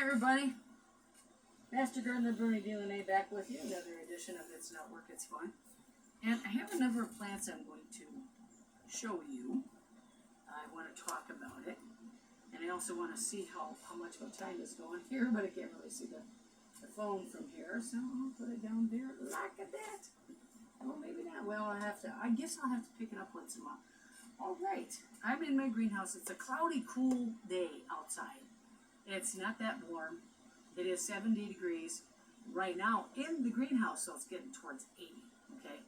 Everybody, Master Gardener Bourgondien Lonay back with you, another edition of It's Not Work, It's Fun. And I have a number of plants I'm going to show you. I want to talk about it, and I also want to see how much my time is going here, but I can't really see the phone from here, so I'll put it down there like that. Oh, maybe not. Well, I guess I'll have to pick it up once in a while. All right, I'm in my greenhouse. It's a cloudy, cool day outside. It's not that warm. It is 70 degrees right now in the greenhouse, so it's getting towards 80, okay?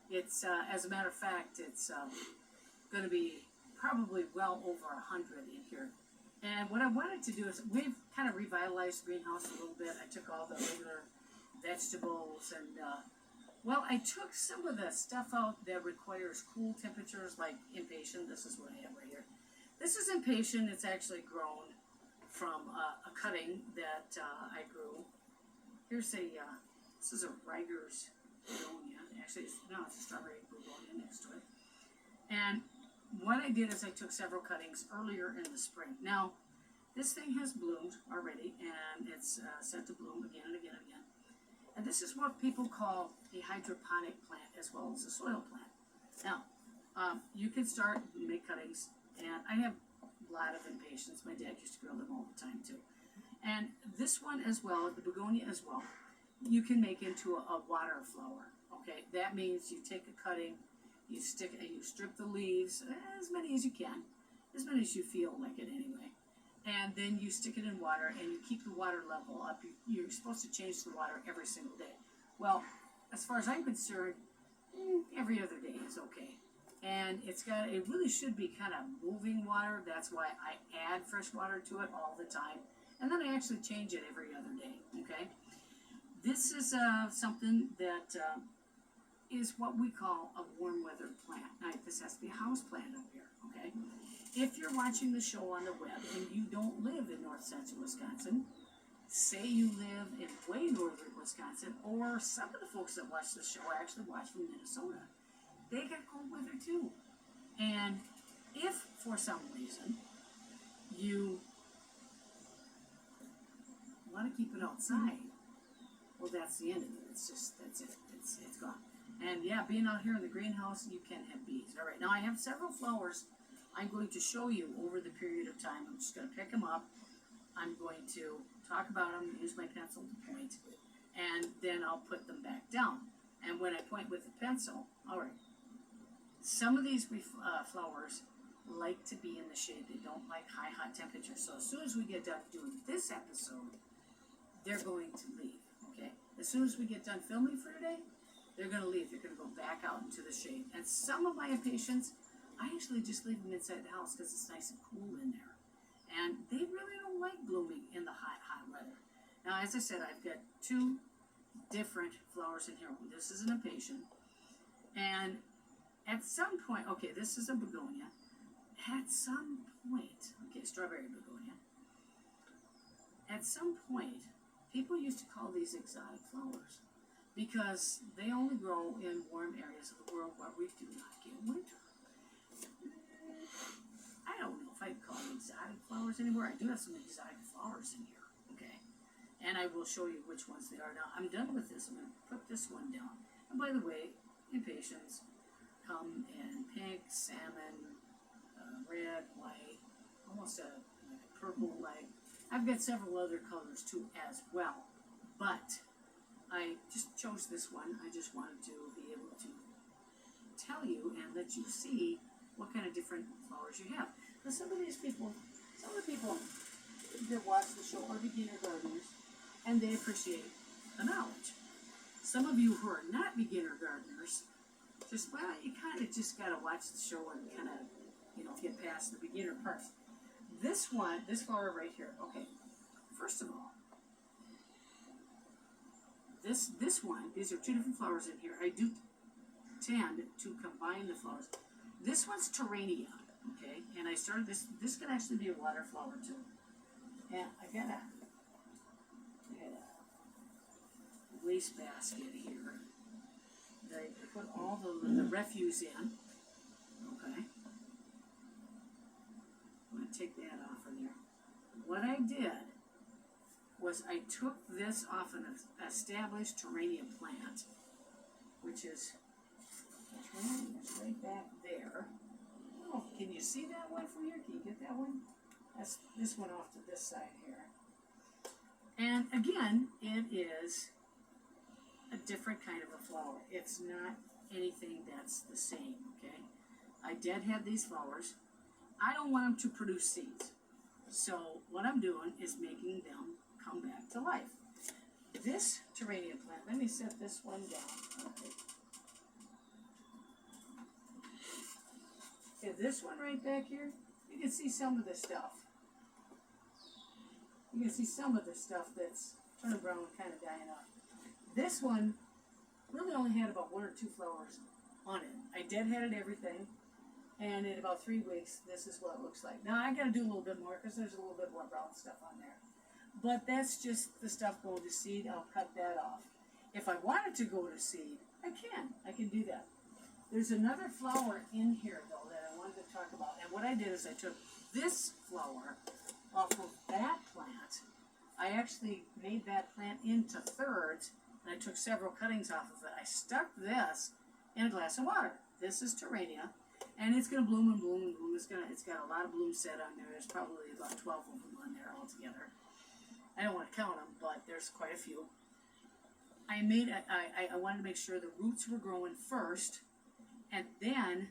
It's, as a matter of fact, it's going to be probably well over 100 in here. And what I wanted to do is, we've kind of revitalized the greenhouse a little bit. I took all the regular vegetables and, well, I took some of the stuff out that requires cool temperatures, like impatient. This is what I have right here. This is impatient. It's actually grown from a cutting that I grew. Here's a, this is a Riger's Bourgondien. Actually, it's a strawberry Bourgondien next to it. And what I did is I took several cuttings earlier in the spring. Now, this thing has bloomed already, and it's set to bloom again and again and again. And this is what people call a hydroponic plant as well as a soil plant. Now, you can start and make cuttings, and I have a lot of impatiens. My dad used to grow them all the time too. And this one as well, the begonia as well, you can make into a water flower. Okay, that means you take a cutting, you strip the leaves, as many as you can, as many as you feel like it anyway. And then you stick it in water, and you keep the water level up. You're supposed to change the water every single day. Well, as far as I'm concerned, every other day is okay. And it really should be kind of moving water. That's why I add fresh water to it all the time. And then I actually change it every other day, okay? This is something that is what we call a warm weather plant. Now, this has to be a house plant up here, okay? If you're watching the show on the web and you don't live in north central Wisconsin, say you live in way northern Wisconsin, or some of the folks that watch the show actually watch from Minnesota, they got cold weather too. And if for some reason you want to keep it outside, well, that's the end of it. It's just, that's it. It's gone. And yeah, being out here in the greenhouse, you can have bees. All right, now I have several flowers I'm going to show you over the period of time. I'm just going to pick them up. I'm going to talk about them, use my pencil to point, and then I'll put them back down. And when I point with the pencil, all right, some of these flowers like to be in the shade. They don't like high, hot temperatures. So as soon as we get done doing this episode, they're going to leave, okay? As soon as we get done filming for today, they're going to leave. They're going to go back out into the shade. And some of my impatiens, I actually just leave them inside the house because it's nice and cool in there. And they really don't like blooming in the hot, hot weather. Now, as I said, I've got two different flowers in here. This is an impatient. And at some point, okay, this is a begonia. At some point, okay, strawberry begonia. At some point, people used to call these exotic flowers because they only grow in warm areas of the world where we do not get winter. I don't know if I'd call them exotic flowers anymore. I do have some exotic flowers in here, okay? And I will show you which ones they are. Now, I'm done with this. I'm going to put this one down. And by the way, impatiens come in pink, salmon, red, white, almost a purple light. I've got several other colors too as well, but I just chose this one. I just wanted to be able to tell you and let you see what kind of different flowers you have. Now, some of the people that watch the show are beginner gardeners, and they appreciate the knowledge. Some of you who are not beginner gardeners, you kind of just got to watch the show and kind of, get past the beginner part. This flower right here, okay, first of all, this one, these are two different flowers in here. I do tend to combine the flowers. This one's Terrania, okay, and I started this can actually be a water flower too. And I got a waste basket here that I put all the refuse in, okay. I'm going to take that off of there. What I did was I took this off an established Terrania plant, which is right back there. Oh, can you see that one from here? Can you get that one? That's this one off to this side here. And again, it is a different kind of a flower. It's not anything that's the same, okay? I did have these flowers. I don't want them to produce seeds. So what I'm doing is making them come back to life. This Terrania plant, let me set this one down. Okay, this one right back here, you can see some of the stuff. You can see some of the stuff that's turning brown and kind of dying up. This one really only had about 1 or 2 flowers on it. I deadheaded everything, and in about 3 weeks, this is what it looks like. Now, I got to do a little bit more because there's a little bit more brown stuff on there. But that's just the stuff going to seed. I'll cut that off. If I wanted to go to seed, I can. I can do that. There's another flower in here, though, that I wanted to talk about. And what I did is I took this flower off of that plant. I actually made that plant into thirds, and I took several cuttings off of it. I stuck this in a glass of water. This is Terrania, and it's going to bloom and bloom and bloom. It's got a lot of bloom set on there. There's probably about 12 of them on there altogether. I don't want to count them, but there's quite a few. I wanted to make sure the roots were growing first, and then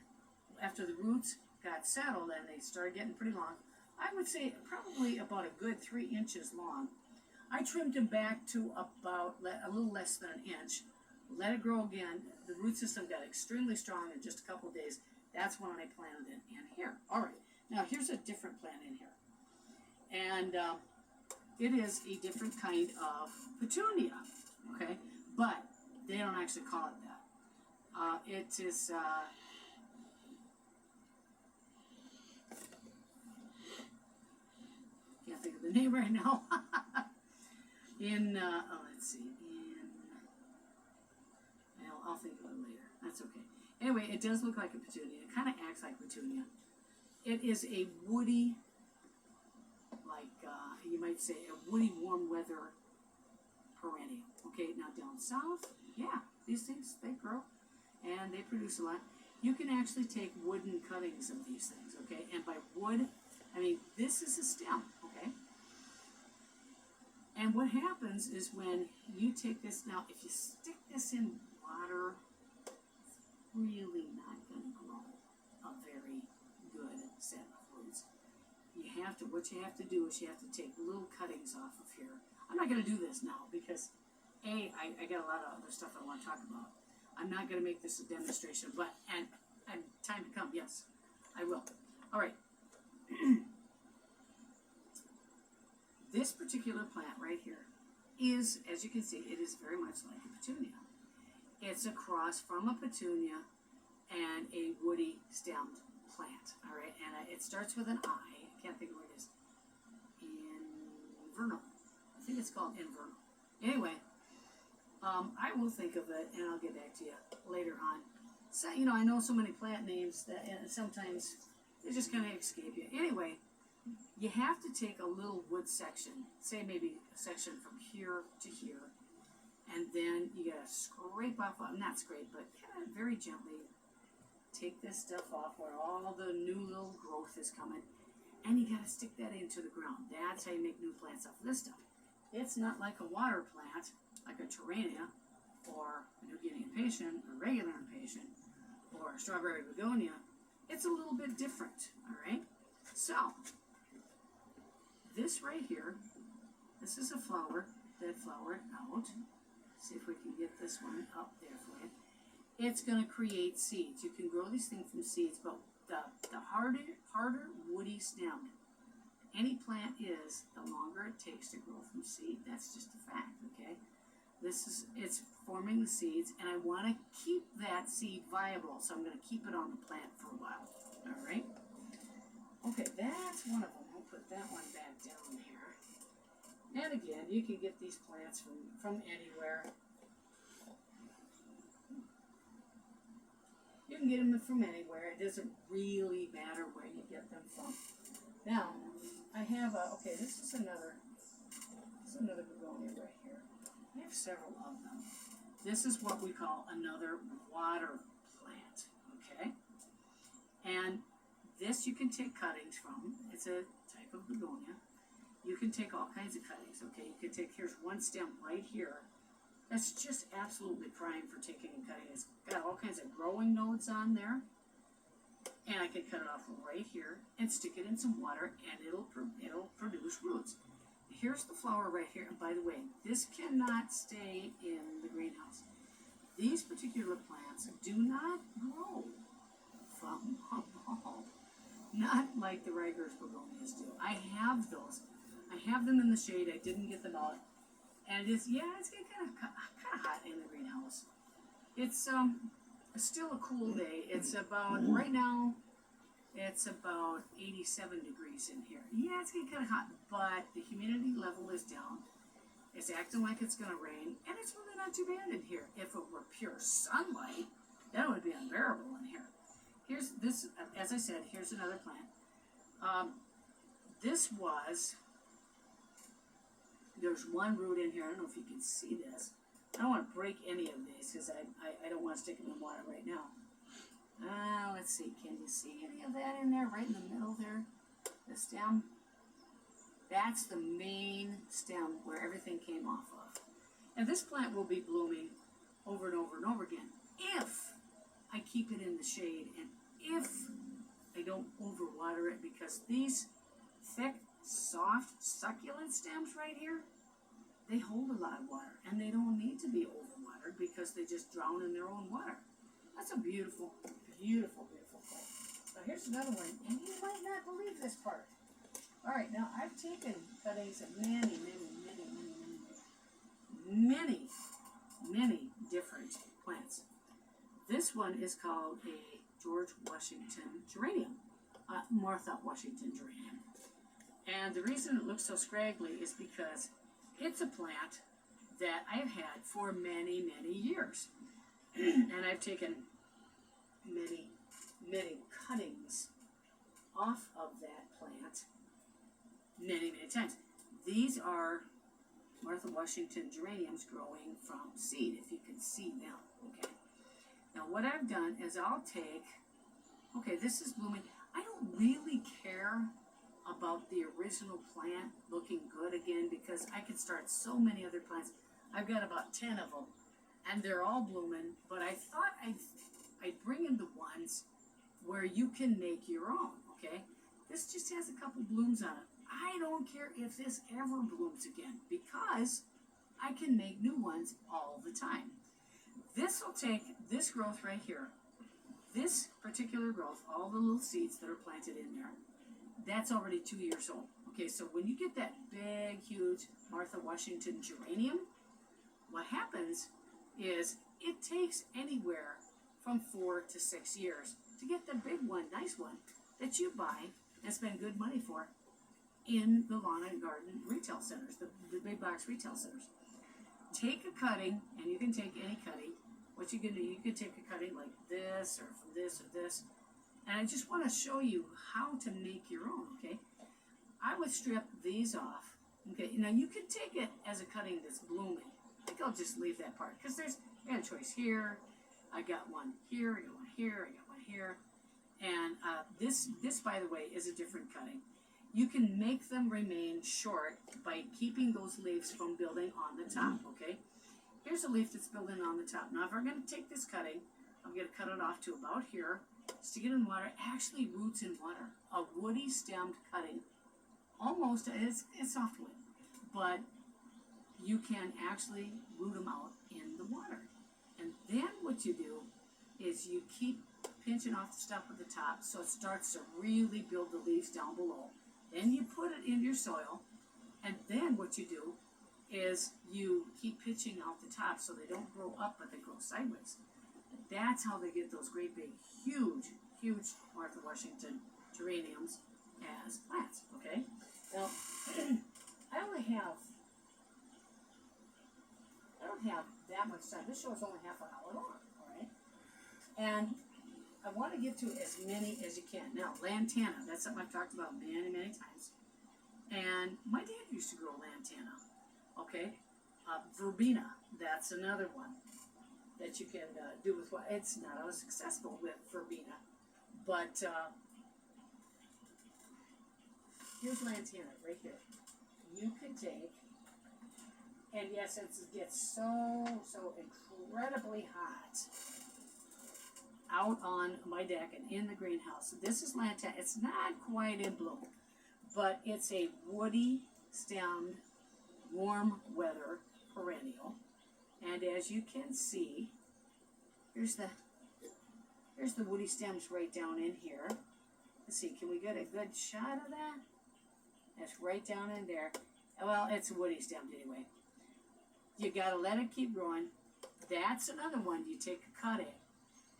after the roots got settled and they started getting pretty long, I would say probably about a good 3 inches long. I trimmed them back to about a little less than an inch. Let it grow again. The root system got extremely strong in just a couple of days. That's when I planted it in here. All right, now here's a different plant in here. And it is a different kind of petunia, okay? But they don't actually call it that. It is, can't think of the name right now. Let's see, I'll think of it later. That's okay. Anyway, it does look like a petunia. It kind of acts like petunia. It is a woody, like you might say, a woody warm weather perennial. Okay, now down south, yeah, these things, they grow and they produce a lot. You can actually take wooden cuttings of these things, okay? And by wood, I mean, this is a stem, okay? And what happens is when you take this, now if you stick this in water, it's really not going to grow a very good set of roots. What you have to do is you have to take little cuttings off of here. I'm not going to do this now because I got a lot of other stuff I want to talk about. I'm not going to make this a demonstration, but, and time to come, yes, I will. All right. This particular plant right here is, as you can see, it is very much like a petunia. It's a cross from a petunia and a woody stemmed plant, all right? And it starts with an I. I can't think of what it is. Invernal. I think it's called invernal. Anyway, I will think of it, and I'll get back to you later on. So, you know, I know so many plant names that sometimes they just kind of escape you. Anyway, you have to take a little wood section, say maybe a section from here to here, and then you gotta scrape off, not scrape, but kind of very gently take this stuff off where all the new little growth is coming, and you gotta stick that into the ground. That's how you make new plants off of this stuff. It's not like a water plant, like a Terrania, or a New Guinea impatient, or regular impatient, or a strawberry begonia. It's a little bit different, all right? So, this right here, this is a flower that flowered out. See if we can get this one up there for you. It's going to create seeds. You can grow these things from seeds, but the harder woody stem any plant is, the longer it takes to grow from seed. That's just a fact, okay? It's forming the seeds, and I want to keep that seed viable, so I'm going to keep it on the plant for a while, all right? Okay, that's one of them. I'll put that one back down here. And again, you can get these plants from anywhere. You can get them from anywhere. It doesn't really matter where you get them from. Now, I have okay, this is another several of them. This is what we call another water plant, okay? And this you can take cuttings from. It's a type of begonia. You can take all kinds of cuttings, okay? You can take, here's one stem right here. That's just absolutely prime for taking and cutting. It's got all kinds of growing nodes on there. And I can cut it off right here and stick it in some water, and it'll produce roots. Here's the flower right here. And by the way, this cannot stay in the greenhouse. These particular plants do not grow from a bulb, not like the Riker's begonias do. I have those. I have them in the shade. I didn't get them out. And it's getting kind of hot in the greenhouse. It's still a cool day. It's about, right now, it's about 87 degrees in here. Yeah, it's getting kind of hot, but the humidity level is down. It's acting like it's going to rain, and it's really not too bad in here. If it were pure sunlight, that would be unbearable in here. Here's this, as I said, here's another plant. There's one root in here. I don't know if you can see this. I don't want to break any of these because I don't want to stick them in water right now. Let's see, can you see any of that in there, right in the middle there? The stem? That's the main stem where everything came off of. And this plant will be blooming over and over and over again if I keep it in the shade and if I don't overwater it, because these thick, soft, succulent stems right here, they hold a lot of water and they don't need to be overwatered because they just drown in their own water. That's a beautiful, beautiful, beautiful plant. Now here's another one, and you might not believe this part. All right, now I've taken cuttings of many different plants. This one is called a George Washington geranium, Martha Washington geranium. And the reason it looks so scraggly is because it's a plant that I've had for many years. And I've taken many cuttings off of that plant many times. These are Martha Washington geraniums growing from seed, if you can see them, okay? Now what I've done is I'll take, okay, this is blooming. I don't really care about the original plant looking good again because I can start so many other plants. I've got about 10 of them and they're all blooming, but I thought I'd bring in the ones where you can make your own, okay? This just has a couple blooms on it. I don't care if this ever blooms again because I can make new ones all the time. This will take this growth right here, this particular growth, all the little seeds that are planted in there, that's already 2 years old. Okay, so when you get that big, huge Martha Washington geranium, what happens is it takes anywhere from 4 to 6 years to get the big one, nice one, that you buy and spend good money for in the lawn and garden retail centers, the big box retail centers. Take a cutting, and you can take any cutting. What you can do, you can take a cutting like this, or from this, or this. And I just want to show you how to make your own, okay? I would strip these off, okay? Now you can take it as a cutting that's blooming. I think I'll just leave that part, because I got a choice here, I got one here, I got one here, I got one here. And this, by the way, is a different cutting. You can make them remain short by keeping those leaves from building on the top, okay? Here's a leaf that's building on the top. Now, if we're going to take this cutting, I'm going to cut it off to about here, stick it in water. It actually roots in water. A woody stemmed cutting, almost, it's softwood, but you can actually root them out in the water. And then what you do is you keep pinching off the stuff at the top so it starts to really build the leaves down below. Then you put it in your soil, and then what you do is you keep pitching out the top so they don't grow up, but they grow sideways. And that's how they get those great big, huge Martha Washington geraniums as plants, okay? Now, I don't have that much time. This show is only half an hour long, all right? And I want to get to as many as you can. Now, lantana, that's something I've talked about many times. And my dad used to grow lantana, okay? Verbena. that's another one that you can do with what it's not always successful with verbena. But here's lantana right here. You could take, and yes, it gets so incredibly hot out on my deck and in the greenhouse. This is lantana. It's not quite in bloom, but it's a woody stemmed, warm weather perennial. And as you can see, here's the woody stems right down in here. Let's see, can we get a good shot of that? That's right down in there. Well, it's woody stemmed anyway. You gotta let it keep growing. That's another one. You take a cutting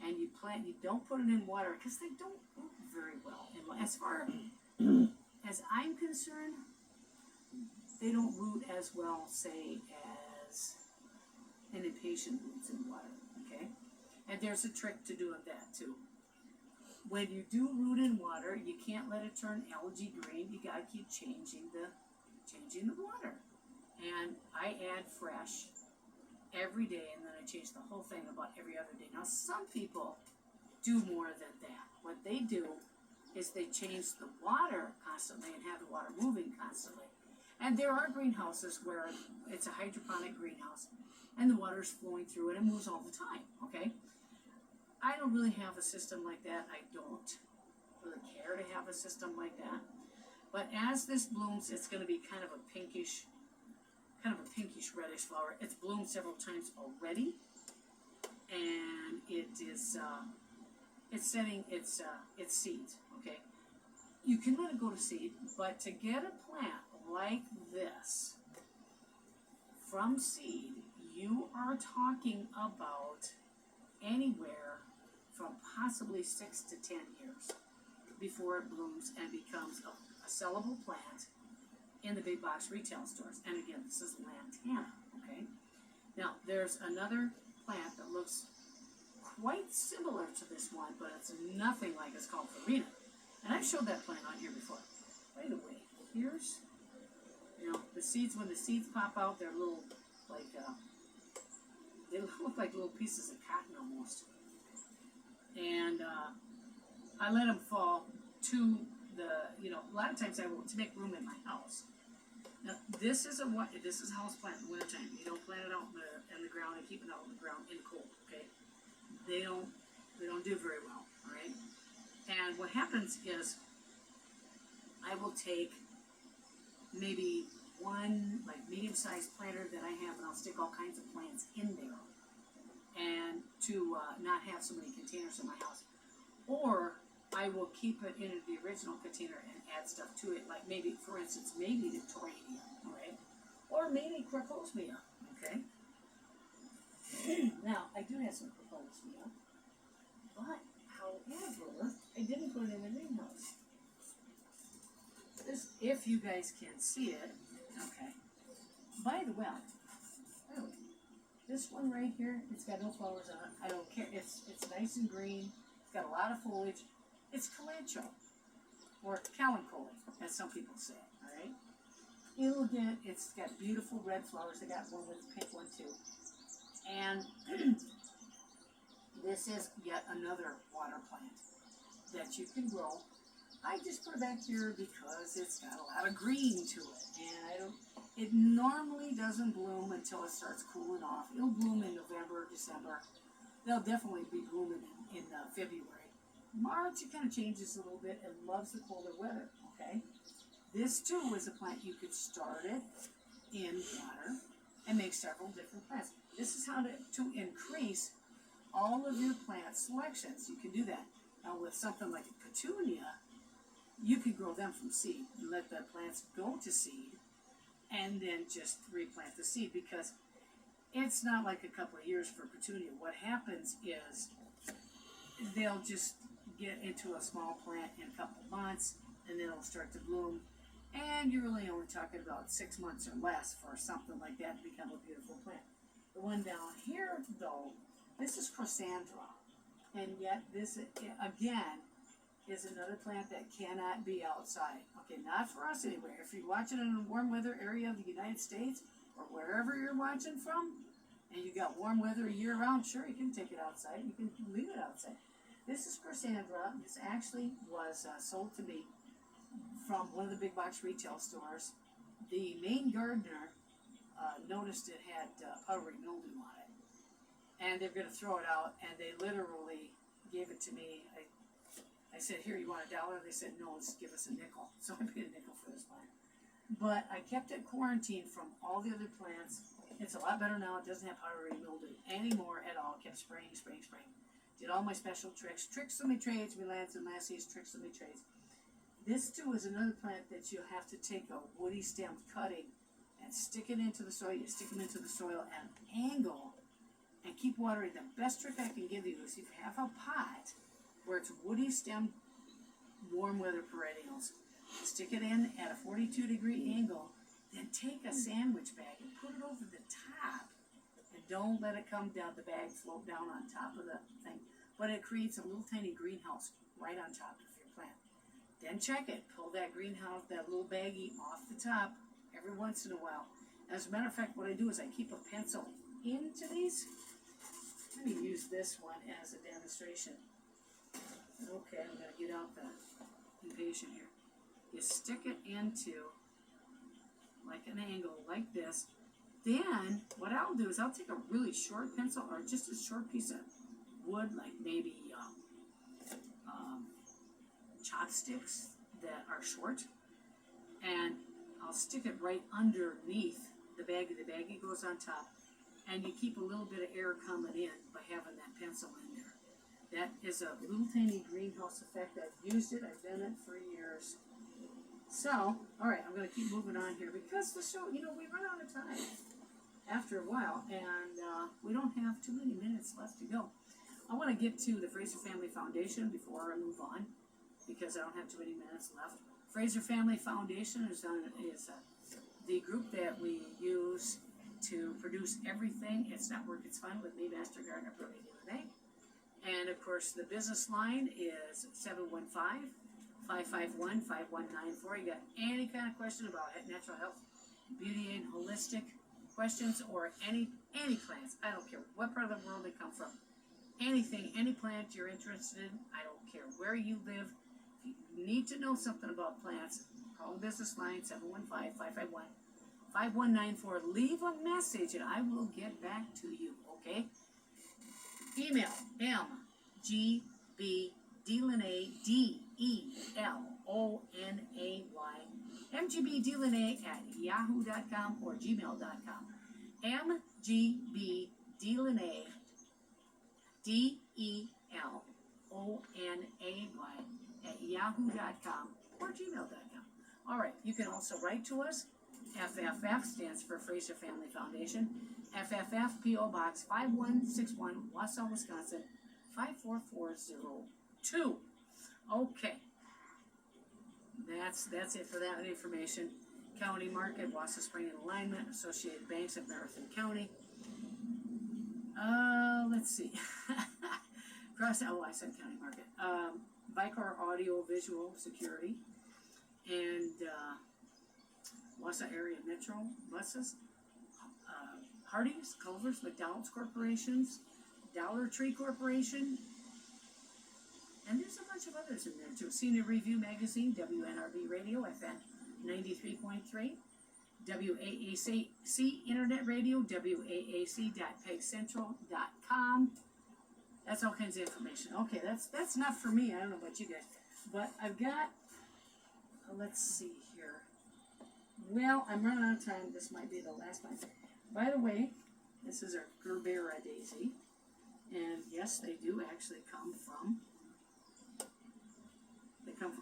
and you plant. You don't put it in water because they don't grow very well. And as far as I'm concerned, they don't root as well, say, as an impatient roots in water. Okay, and there's a trick to doing that too. When you do root in water, you can't let it turn algae green. You gotta keep changing the water. And I add fresh every day, and then I change the whole thing about every other day. Now, some people do more than that. What they do is they change the water constantly and have the water moving constantly. And there are greenhouses where it's a hydroponic greenhouse, and the water's flowing through it and moves all the time, okay? I don't really have a system like that. I don't really care to have a system like that. But as this blooms, it's going to be kind of a pinkish reddish flower. It's bloomed several times already, and it is it's setting its seeds. Okay, you can let it go to seed, but to get a plant like this from seed, you are talking about anywhere from possibly 6 to 10 years before it blooms and becomes a sellable plant in the big box retail stores. And again, this is lantana, okay? Now, there's another plant that looks quite similar to this one, but it's nothing like it's called verbena. And I've showed that plant on here before. By the way, here's, the seeds, when the seeds pop out, they're little, like, they look like little pieces of cotton almost. And I let them fall to a lot of times I will, to make room in my house. Now, this is house plant in the wintertime. You don't plant it out in the ground and keep it out in the ground in cold, okay? They don't do very well, all right? And what happens is I will take maybe one like medium-sized planter that I have, and I'll stick all kinds of plants in there, and to not have so many containers in my house. Or I will keep it in the original container and add stuff to it, like maybe, for instance, maybe the Torania, all right? Or maybe Crocosmia, okay? Now, I do have some Crocosmia, but, however, I didn't put it in the greenhouse. This, if you guys can see it, okay. By the way, this one right here, it's got no flowers on it. I don't care. It's nice and green. It's got a lot of foliage. It's calancho, or calancholy, as some people say, all right? It's got beautiful red flowers. I got one with a pink one too. And this is yet another water plant that you can grow. I just put it back here because it's got a lot of green to it. And it normally doesn't bloom until it starts cooling off. It'll bloom in November, December. They'll definitely be blooming in February. March, it kind of changes a little bit and loves the colder weather, okay? This, too, is a plant you could start it in water and make several different plants. This is how to increase all of your plant selections. You can do that. Now, with something like a petunia, you can grow them from seed and let the plants go to seed and then just replant the seed, because it's not like a couple of years for petunia. What happens is they'll just get into a small plant in a couple of months, and then it'll start to bloom, and you're really only talking about 6 months or less for something like that to become a beautiful plant. The one down here, though, this is Chrysandra, and yet this, again, is another plant that cannot be outside. Okay, not for us anywhere. If you're watching in a warm weather area of the United States, or wherever you're watching from, and you got warm weather year round, sure, you can take it outside. You can leave it outside. This is Cassandra. This actually was sold to me from one of the big box retail stores. The main gardener noticed it had powdery mildew on it, and they're going to throw it out, and they literally gave it to me. I said, here, you want $1? They said, no, just give us a nickel. So I paid a nickel for this plant. But I kept it quarantined from all the other plants. It's a lot better now. It doesn't have powdery mildew anymore at all. Kept spraying. Did all my special tricks. Tricks of my trades, my lads and lassies, tricks of my trades. This, too, is another plant that you have to take a woody stem cutting and stick it into the soil. You stick them into the soil at an angle and keep watering. The best trick I can give you is if you have a pot where it's woody stem, warm weather perennials, stick it in at a 42-degree angle, then take a sandwich bag and put it over the top, and don't let it come down, the bag float down on top of the thing, but it creates a little tiny greenhouse right on top of your plant. Then check it, pull that greenhouse, that little baggie off the top every once in a while. As a matter of fact, what I do is I keep a pencil into these. Let me use this one as a demonstration. Okay, I'm going to get out the impatient here. You stick it into like an angle like this. Then what I'll do is I'll take a really short pencil or just a short piece of wood, like maybe chopsticks that are short, and I'll stick it right underneath the baggie. The baggie goes on top, and you keep a little bit of air coming in by having that pencil in there. That is a little tiny greenhouse effect. I've used it. I've done it for years. So, all right, I'm going to keep moving on here because the show, we run out of time after a while, and we don't have too many minutes left to go. I want to get to the Fraser Family Foundation before I move on because I don't have too many minutes left. Fraser Family Foundation is the group that we use to produce everything. It's not work, it's fun with me, Master Gardener Lonay. And of course, the business line is 715-551-5194. You got any kind of question about natural health, beauty, and holistic questions, or any plants. I don't care what part of the world they come from. Anything, any plant you're interested in, I don't care where you live. If you need to know something about plants, call the business line, 715-551-5194. Leave a message and I will get back to you, okay? Email mgbdlonay, DELONAY, mgbdlonay@yahoo.com or gmail.com. mgbdlonay, DELONAY@yahoo.com or gmail.com. All right, you can also write to us. FFF stands for Fraser Family Foundation. FFF, P.O. Box 5161, Wausau, Wisconsin, 54402. Okay. That's it for that information. County Market, Wausau Spring and Alignment, Associated Banks of Marathon County. Let's see. I said County Market. Vicor Audio Visual Security. And Wausau Area Metro Buses. Hardee's, Culver's, McDonald's Corporations, Dollar Tree Corporation, and there's a bunch of others in there too. Senior Review Magazine, WNRB Radio, FM 93.3, WAAC Internet Radio, WAAC.pegcentral.com. That's all kinds of information. Okay, that's not for me. I don't know about you guys, but I've got. Let's see here. Well, I'm running out of time. This might be the last one. By the way, this is our Gerbera daisy, and yes, they do actually come from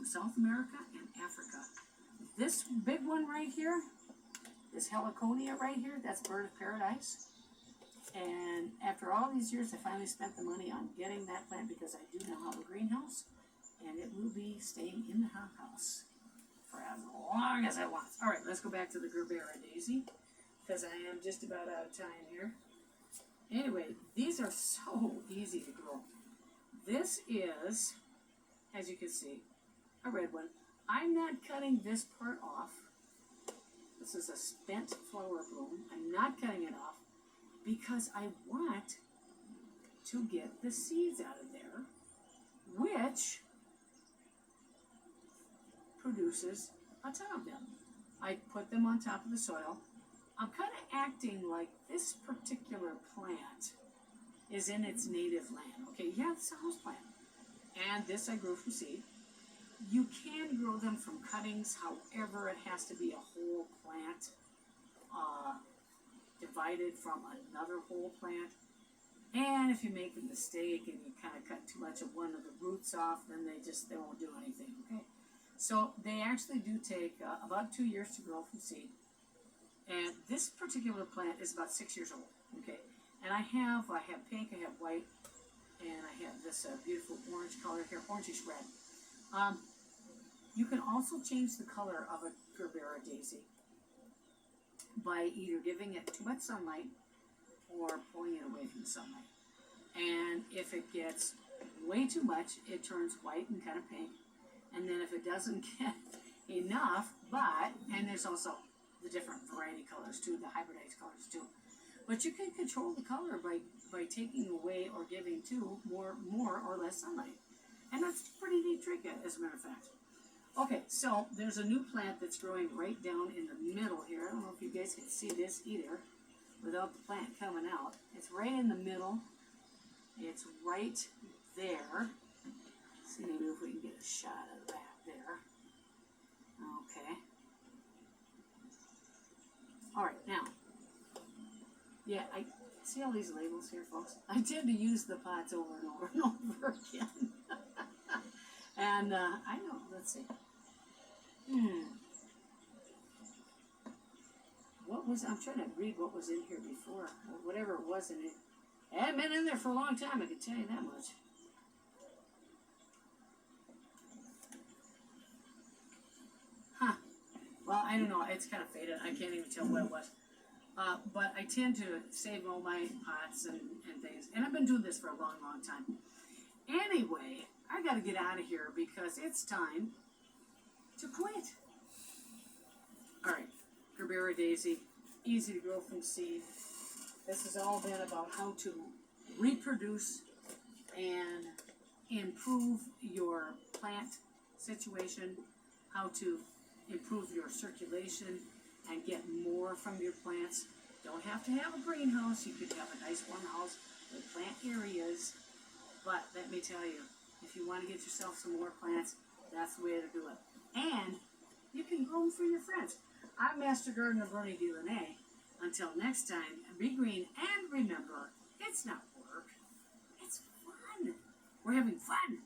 South America and Africa. This big one right here, this heliconia right here, that's bird of paradise. And after all these years, I finally spent the money on getting that plant because I do now have a greenhouse, and it will be staying in the house for as long as I want. All right, let's go back to the Gerbera daisy, because I am just about out of time here. Anyway, these are so easy to grow. This is, as you can see, a red one. I'm not cutting this part off. This is a spent flower bloom. I'm not cutting it off. because I want to get the seeds out of there, which produces a ton of them. I put them on top of the soil. I'm kind of acting like this particular plant is in its native land. Okay, yeah, it's a house plant. And this I grew from seed. You can grow them from cuttings, however, it has to be a whole plant divided from another whole plant. And if you make a mistake and you kind of cut too much of one of the roots off, then they won't do anything, okay? So they actually do take about 2 years to grow from seed. And this particular plant is about 6 years old, okay? And I have pink, I have white, and I have this beautiful orange color here, orangish red. You can also change the color of a Gerbera daisy by either giving it too much sunlight or pulling it away from the sunlight. And if it gets way too much, it turns white and kind of pink. And then if it doesn't get enough, and there's also the different variety colors too, the hybridized colors too. But you can control the color by taking away or giving to more or less sunlight. And that's a pretty neat trick, as a matter of fact. Okay, so there's a new plant that's growing right down in the middle here. I don't know if you guys can see this either without the plant coming out. It's right in the middle. It's right there. Let's see maybe if we can get a shot of that there. Okay. All right, now. Yeah, I see all these labels here, folks. I tend to use the pots over and over and over again. And I know, let's see. I'm trying to read what was in here before. Whatever it was in it. It hadn't been in there for a long time, I can tell you that much. Huh. Well, I don't know. It's kind of faded. I can't even tell what it was. But I tend to save all my pots and things. And I've been doing this for a long, long time. Anyway, I got to get out of here because it's time to quit. All right, Gerbera daisy, easy to grow from seed. This has all been about how to reproduce and improve your plant situation, how to improve your circulation and get more from your plants. Don't have to have a greenhouse. You could have a nice warm house with plant areas. But let me tell you, if you want to get yourself some more plants, that's the way to do it. And you can grow them for your friends. I'm Master Gardener Bernie de Lonay. Until next time, be green and remember, it's not work, it's fun. We're having fun.